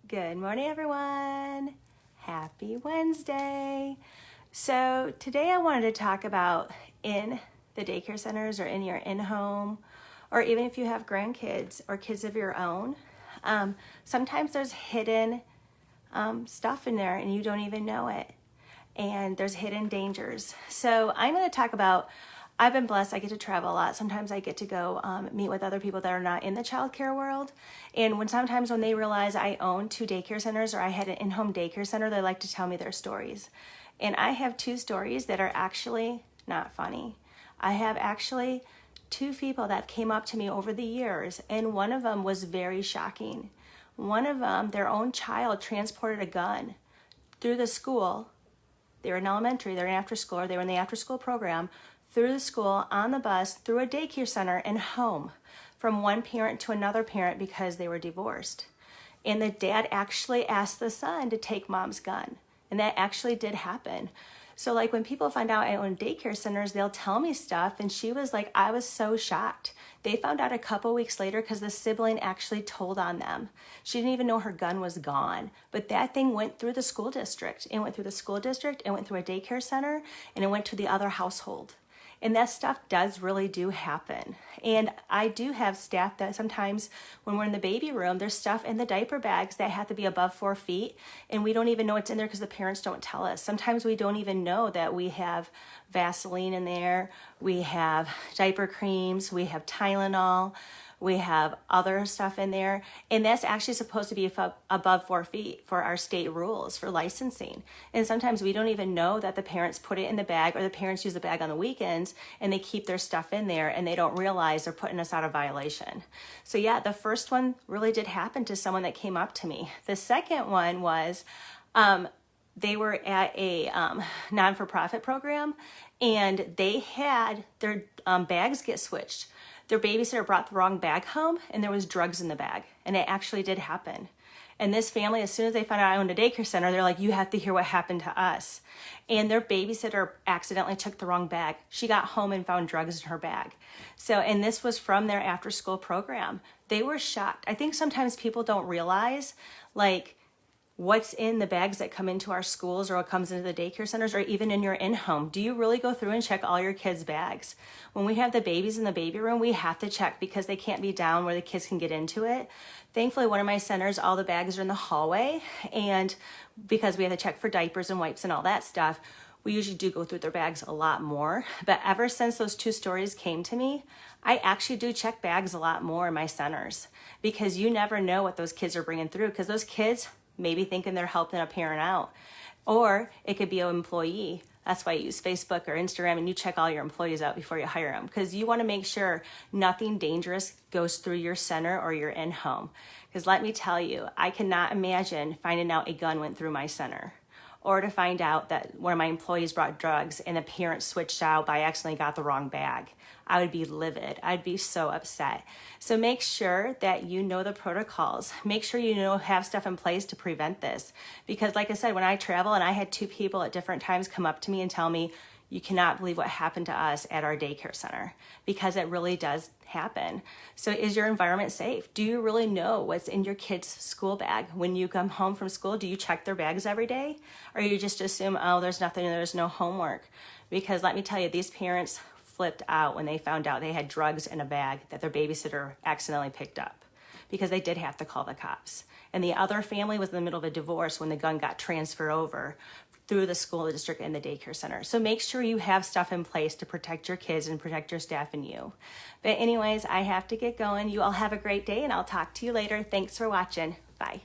Good morning, everyone. Happy Wednesday. So today I wanted to talk about in the daycare centers or in your in-home, or even if you have grandkids or kids of your own, sometimes there's hidden stuff in there and you don't even know it. And there's hidden dangers. So I'm going to talk about, I've been blessed, I get to travel a lot. Sometimes I get to go meet with other people that are not in the childcare world. And sometimes when they realize I own 2 daycare centers or I had an in-home daycare center, they like to tell me their stories. And I have 2 stories that are actually not funny. I have actually 2 people that came up to me over the years, and one of them was very shocking. One of them, their own child transported a gun through the school. They were in elementary, they were in after school, or they were in the after school program, through the school, on the bus, through a daycare center, and home from one parent to another parent because they were divorced. And the dad actually asked the son to take mom's gun. And that actually did happen. So like when people find out I own daycare centers, they'll tell me stuff. And she was like, I was so shocked. They found out a couple weeks later because the sibling actually told on them. She didn't even know her gun was gone. But that thing went through the school district. It went through the school district, it went through a daycare center, and it went to the other household. And that stuff do happen. And I do have staff that sometimes when we're in the baby room, there's stuff in the diaper bags that have to be above 4 feet. And we don't even know it's in there because the parents don't tell us. Sometimes we don't even know that we have Vaseline in there. We have diaper creams. We have Tylenol. We have other stuff in there. And that's actually supposed to be above 4 feet for our state rules for licensing. And sometimes we don't even know that the parents put it in the bag, or the parents use the bag on the weekends and they keep their stuff in there and they don't realize they're putting us out of violation. So yeah, the first one really did happen to someone that came up to me. The second one was, they were at a non-for-profit program and they had their bags get switched. Their babysitter brought the wrong bag home and there was drugs in the bag. And it actually did happen. And this family, as soon as they found out I owned a daycare center, they're like, you have to hear what happened to us. And their babysitter accidentally took the wrong bag. She got home and found drugs in her bag. So, and this was from their after school program. They were shocked. I think sometimes people don't realize like what's in the bags that come into our schools or what comes into the daycare centers or even in your in-home. Do you really go through and check all your kids' bags? When we have the babies in the baby room, we have to check because they can't be down where the kids can get into it. Thankfully, one of my centers, all the bags are in the hallway, and because we have to check for diapers and wipes and all that stuff, we usually do go through their bags a lot more. But ever since those 2 stories came to me, I actually do check bags a lot more in my centers because you never know what those kids are bringing through, because those kids maybe thinking they're helping a parent out. Or it could be an employee. That's why you use Facebook or Instagram and you check all your employees out before you hire them, because you want to make sure nothing dangerous goes through your center or your in-home. Because let me tell you, I cannot imagine finding out a gun went through my center, or to find out that one of my employees brought drugs and a parent switched out by accidentally got the wrong bag. I would be livid. I'd be so upset. So make sure that you know the protocols. Make sure you have stuff in place to prevent this. Because like I said, when I travel, and I had 2 people at different times come up to me and tell me, you cannot believe what happened to us at our daycare center, because it really does happen. So is your environment safe? Do you really know what's in your kid's school bag? When you come home from school, do you check their bags every day? Or you just assume, oh, there's nothing, there's no homework? Because let me tell you, these parents flipped out when they found out they had drugs in a bag that their babysitter accidentally picked up, because they did have to call the cops. And the other family was in the middle of a divorce when the gun got transferred over through the school district and the daycare center. So make sure you have stuff in place to protect your kids and protect your staff and you. But anyways, I have to get going. You all have a great day and I'll talk to you later. Thanks for watching. Bye.